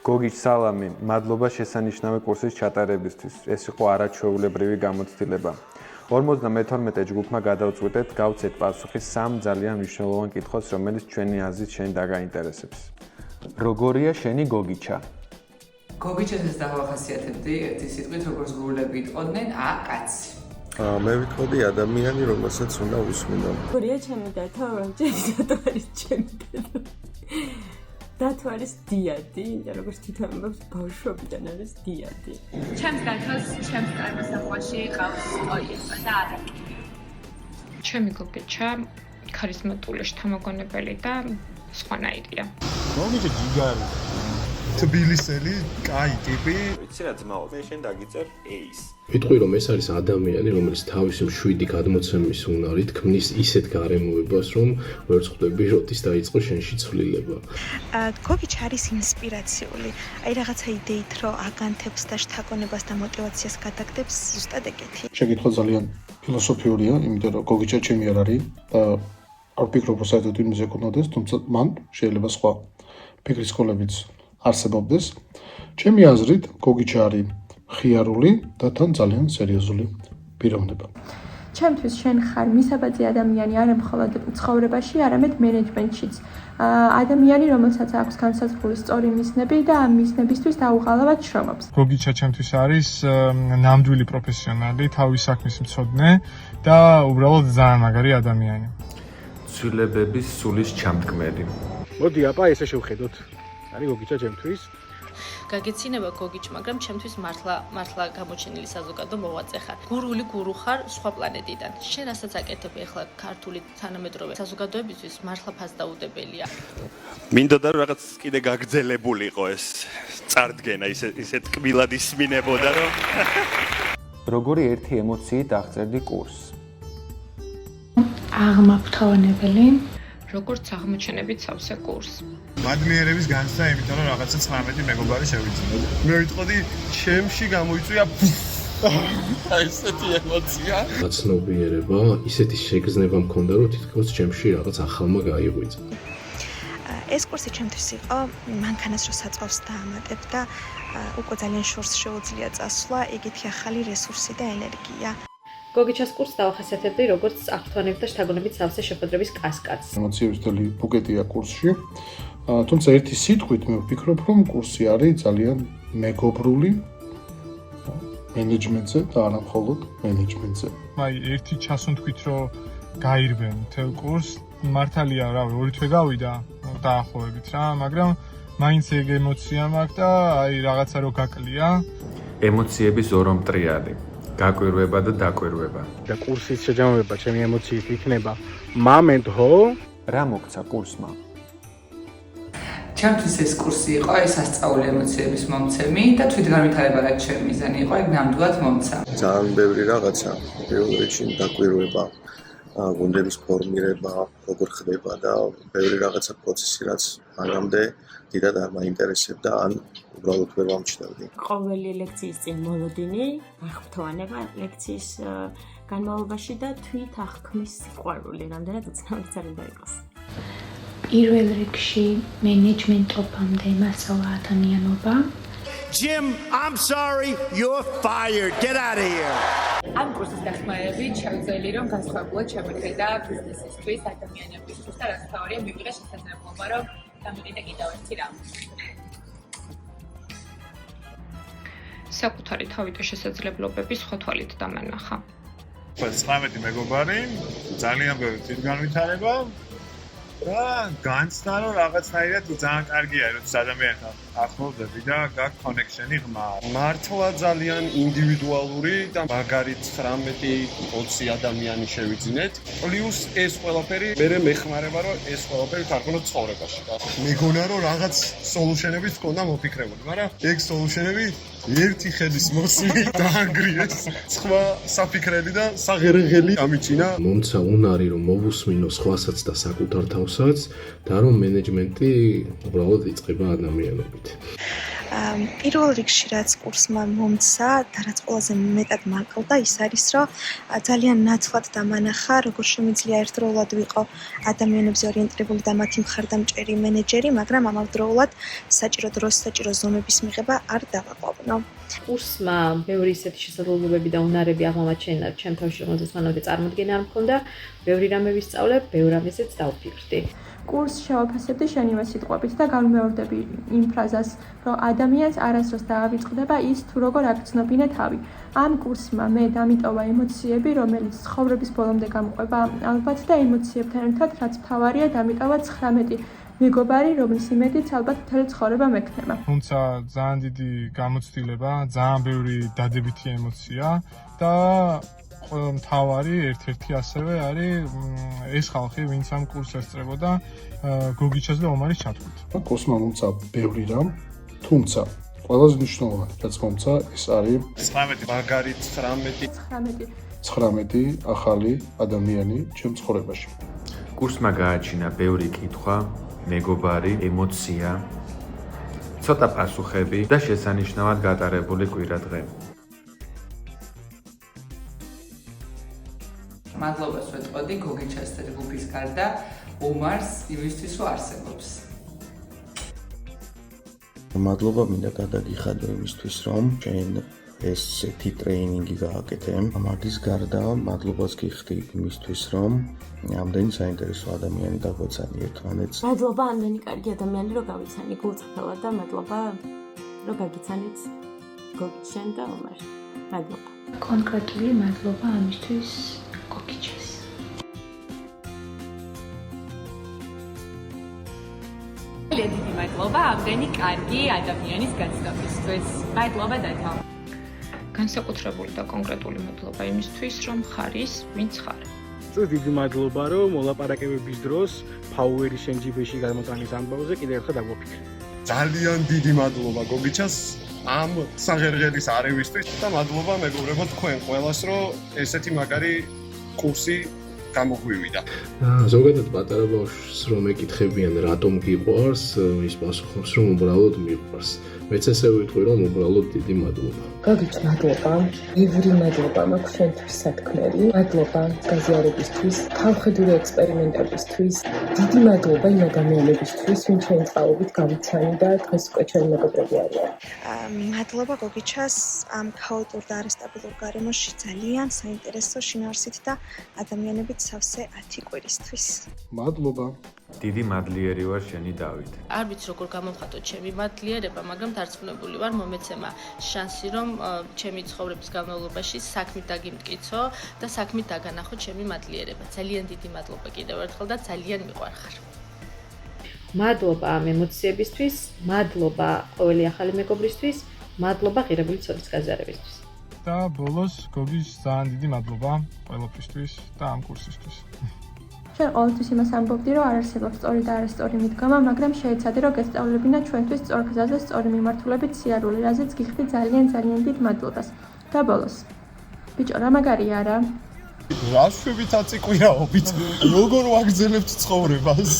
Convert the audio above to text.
გოგიჩ სალამი, მადლობა შესანიშნავი კურსის ჩატარებისთვის. ეს იყო არაჩვეულებრივი გამოცდილება. 52 ჯგუფმა გადავწყვიტეთ გავცეთ პასუხი 3 ძალიან მნიშვნელოვან კითხვას, რომელიც ჩვენი აზრით შენ დაგაინტერესებს. როგორია შენი გოგიჩა? გოგიჩას დავახასიათებდი ერთი სიტყვით, როგორც გურულები იტყოდნენ, კაცი. მე ვიტყოდი ადამიანი, რომელსაც უნდა უსმინო. გურია ჩემი დათო, დათო არის ჩემი დათო. დათო არის დიადი, როგორც თვითონ ბავშვობიდან არის დიადი. ჩემს დათოს ჩემს წარმოსახვაში ყავს ოიება და არაკი. ჩემი გოგიჩა ქარიზმატული, შთამოგონებელი და სხვანაირია. გოგიჩა ჯიგარი. თბილისელი, კაი ტიპი. ვიცი რა ძმაო, მე შენ დაგიწერ ეის. ვიტყვი რომ ეს არის ადამიანი, რომელიც თავისი მშვიდი გადმოცემის უნარით ქმნის ისეთ გარემოებას, რომ ვერ ხვდები როდის დაიწყო შენში ცვლილება. გოგიჩა არის ინსპირაციული. აი რაღაცა იდეით რომ აგანთებს და შთაგონებას და мотиваციას გადაგდებს ზუსტად ეგეთი. შეკითხვა ძალიან ფილოსოფიურია, იმიტომ რომ გოგიჩა ჩემი არ არის და არ ვფიქრობ რომ საერთოდ იმის ეკონოდეს, თუმცა მან შეიძლება სხვა ფიქრის სკოლებიც არსებობდეს. ჩემი აზრით გოგიჩა არის ხიარული და თან ძალიან სერიოზული პიროვნება. ჩემთვის შენ ხარ მისაბაძი ადამიანი არა მხოლოდ ცხოვრებაში, არამედ მენეჯმენტშიც. ადამიანი, რომელსაც აქვს განსაზღვრული სწორი მიზნები და ამ მიზნებისთვის დაუღალავად შრომობს. გოგიჩა ჩემთვის არის ნამდვილი პროფესიონალი, თავის საქმის მცოდნე და უბრალოდ ძალიან მაგარი ადამიანი. ცვლილებების სულის ჩამდგმელი. მოდი აპა ესე შევხედოთ. არის გოგიჩა ჩემთვის. გაგეცინება გოგიჩ, მაგრამ ჩემთვის მართლა გამოჩენილი საზოგადო მოღვაწე ხარ. გურული გურუ ხარ სხვა პლანეტიდან. შენ რასაც აკეთებ ახლა ქართული თანამედროვე საზოგადოებისთვის მართლა ფასდაუდებელია. მინდოდა რომ რაღაც კიდე გაგძელებულიყო ეს წარდგენა, ისე ტკბილად ისმინებოდა რომ როგორი ერთი ემოციით აღწერდი კურსს? აღმაფრთოვანებელი. როგორც აღმოჩენებით სავსე კურსს. მადლიერების განცდა, იმიტომ რომ რაღაცა 19 მეგობარი შევიძინე. მე ვიტყოდი, ჩემში გამოიწვია ესეთი ემოცია. გაცნობიერება, ისეთი შეგრძნება მქონდა, რომ თითქოს ჩემში რაღაც ახალმა გაიღვიძა. ეს კურსი ჩემთვის იყო მანქანას რო საწვავს დაამატებ და უკვე ძალიან შორს შეუძლია წასვლა ეგეთი ახალი რესურსი და ენერგია. გოგიჩას კურსს დავახასიათებდი როგორც აღფრთოვანებით და შთაგონებით სავსე შეხვედრების კასკადს. ემოციების მთელი ბუკეტია კურსში. თუმცა ერთი სიტყვით მე ვფიქრობ, რომ კურსი არის ძალიან მეგობრული მენეჯმენტზე და არა მხოლოდ მენეჯმენტზე. აი, ერთი ჩასუნთქვით, რომ გაირბენ მთელ კურსს, მართალია, რავი, 2 თვე გავიდა დაახლოებით რა, მაგრამ მაინც ეგ ემოცია მაქვს და აი რაღაცა რო გაკლია. ემოციების ორომტრიალი. გაკვირვება და დაკვირვება. და კურსის შეჯამება ჩემი ემოციით იქნება მამენტ ჰო? რა მოგცა კურსმა? ჩემთვის ეს კურსი იყო ეს სასწაული ემოციების მომცემი და თვითგანვითარება რაც ჩემი მიზანი იყო, ეგ ნამდვილად მომცა. ძალიან ბევრი რაღაცა, პირველ რიგში დაკვირვება, გუნდების ფორმირება, როგორ ხდება და ბევრი რაღაცა პროცესი, რაც მანამდე დიდად არ მაინტერესებდა, ან უბრალოდ ვერ ვამჩნევდი. ყოველი ლექციის წინ მოლოდინი, აღფრთოვანება ლექციის განმავლობაში და თვით აღქმის სიყვარული, რამდენად უცნაური არ უნდა იყოს. პირველ რიგში მენეჯმენტობამდე მასალა ადამიანობა. Jim, I'm sorry, you're fired. Get out of here. ამ კურსის დახმარებით შევძლი რომ განსხვავებულად შემოხედა ბიზნესისთვის, ადამიანებისთვის და რაც თავია მივიღე შესაძლებლობა რომ დამიყიდე კიდევ ერთი რამ. საკუთარი თავი და შესაძლებლობები სხვა თვალით დამანახა. 19 მეგობარი, ძალიან ბევრი თვითგანვითარება და განცდა რომ რაღაცნაირად ძალიან კარგია, როცა ადამიანთან ახლობდები და გაქვს კონექშენი ღრმა. მართლა ძალიან ინდივიდუალური და მაგარი 19-20 ადამიანი შევიძინეთ. პლუს ეს ყველაფერი მე მეხმარება რომ ეს ყველაფერი თარგმნოთ ცხოვრებაში. მეგონა რომ რაღაც სოლუშენები თქონდა მოფიქრებული, მაგრამ ეგ სოლუშენები ერთი ხედის მოსვლი დაანგრიეს. სხვა საფიქრელი და საღერღელი ამიჩინა. მომცა უნარი რომ მოვუსმინო სხვასაც და საკუთარ თავსაც და რომ მენეჯმენტი უბრალოდ იწყება ადამიანობით. პირველ რიგში რაც კურსმა მომცა და რაც ყველაზე მეტად მაკლდა ის არის რომ ძალიან ნათლად დამანახა როგორ შემიძლია ერთდროულად ვიყო ადამიანებზე ორიენტირებული და მათი მხარდამჭერი მენეჯერი, მაგრამ ამავდროულად საჭირო დროს, საჭირო ზომების მიღება არ დავაყოვნო. კურსმა ბევრი ისეთი შესაძლებლობები და უნარები აღმოაჩინა ჩემ თავში, რომელზეც მანამდე წარმოდგენა არ მქონდა, ბევრი რამე ვისწავლე, ბევრ რამეზეც დავფიქრდი. კურსს შევაფასებდი შენივე სიტყვებით და განმეორდები იმ ფრაზას, რომ ადამიანს არასდროს დაავიწყდება ის თუ როგორ აგრძნობინა თავი. ამ კურსმა მე დამიტოვა ემოციები, რომელიც ცხოვრების ბოლომდე გამყვება ალბათ და ემოციებთან ერთად რაც მთავარია დამიტოვა 19 მეგობარი, რომლის იმედიც ალბათ მთელი ცხოვრება მექნება. თუმცა ძალიან დიდი გამოცდილება, ძალიან ბევრი დადებითი ემოცია და მთავარი ერთ-ერთი ასევე არის ეს ხალხი, ვინც ამ კურსს ესწრებოდა გოგიჩას და ომარის ჩათვლით. კურსმა მომცა ბევრი რამ, თუმცა ყველაზე მნიშვნელოვანი რაც მომცა ეს არის 19 მაგარი 19 ახალი ადამიანი ჩემ ცხოვრებაში. კურსმა გააჩინა ბევრი კითხვა, მეგობარი, ემოცია, ცოტა პასუხები და შესანიშნავად გატარებული კვირადღე. მადლობას ვეტყოდი გოგიჩას და ჯგუფის გარდა ომარს იმისთვის რომ არსებობს. მადლობა მინდა გადაგიხადო იმისთვის რომ ჩვენ ესეთი ტრეინინგი გააკეთე. ამის გარდა მადლობას გიხდი იმისთვის რომ ამდენი საინტერესო ადამიანი დაგვეცანი ერთმანეთს. მადლობა ამდენი კარგი ადამიანი რომ გავიცანი გულწრფელად და მადლობა რომ გაგიცანით გოგიჩენ და ომარ. მადლობა. კონკრეტული მადლობა ამისთვის გოგიჩას. დიდი მადლობა ამდენი კარგი ადამიანის გაცნობისთვის. მადლობა დათო. განსაკუთრებული და კონკრეტული მადლობა იმისთვის, რომ ხარ ის, ვინც ხარ. დიდი მადლობა, რომ მოლაპარაკებების დროს Power-ის NGB-ში გამოტანის ამბავზე კიდევ ერთხელ დაგვაფიქრე. ძალიან დიდი მადლობა გოგიჩას ამ საღერღელის არევისთვის და მადლობა მეგობრებო თქვენ ყველას, რომ ესეთი მაგარი კურსი გამოგვივიდა. ზოგადად პატარა ბავშვს რომ ეკითხებიან რატომ გიყვარს, ის პასუხობს რომ უბრალოდ მიყვარს. მეც ესე ვიტყვი რომ უბრალოდ დიდი მადლობა. გოგიჩ მადლობა, იური მადლობა მაქვს შენთვის სათქმელი, მადლობა გაზიარებისთვის, თავხედური ექსპერიმენტებისთვის, დიდი მადლობა იმ ადამიანებისთვის, ვინც ჩვენი წყალობით გავიცანი და დღეს უკვე ჩვენი მეგობრები არიან. მადლობა გოგიჩას ამ ქაოტურ და არასტაბილურ გარემოში ძალიან საინტერესო შინაარსით და ადამიანებით სავსე 10 კვირისთვის. მადლობა. დიდი მადლიერი ვარ შენი დავით. არ ვიცი როგორ გამოვხატო ჩემი მადლიერება, მაგრამ დარწმუნებული ვარ მომეცემა შანსი რომ ჩემი ცხოვრების განმავლობაში საქმით დაგიმტკიცო და საქმით დაგანახო ჩემი მადლიერება. ძალიან დიდი მადლობა კიდევ ერთხელ და ძალიან მიყვარხარ. მადლობა ამ ემოციებისთვის, მადლობა ყოველი ახალი მეგობრისთვის, მადლობა ღირებული ცოლის გაზიარებისთვის. და ბოლოს გოგის ძალიან დიდი მადლობა ყველაფრისთვის და ამ კურსისთვის. შენ ყოველთვის იმას ამბობდი, რომ არ არსებობს სწორი და არასწორი მიდგომა, მაგრამ შეეცადე, რომ გესწავლებინა ჩვენთვის სწორ გზაზე სწორი მიმართულებით სიარული, რაზეც გიხდი ძალიან დიდ მადლობას. და ბოლოს. ბიჭო, რა მაგარია რა? რა შვებით აწიყვირაობით, როგორ ვაგრძელებთ ცხოვრებას?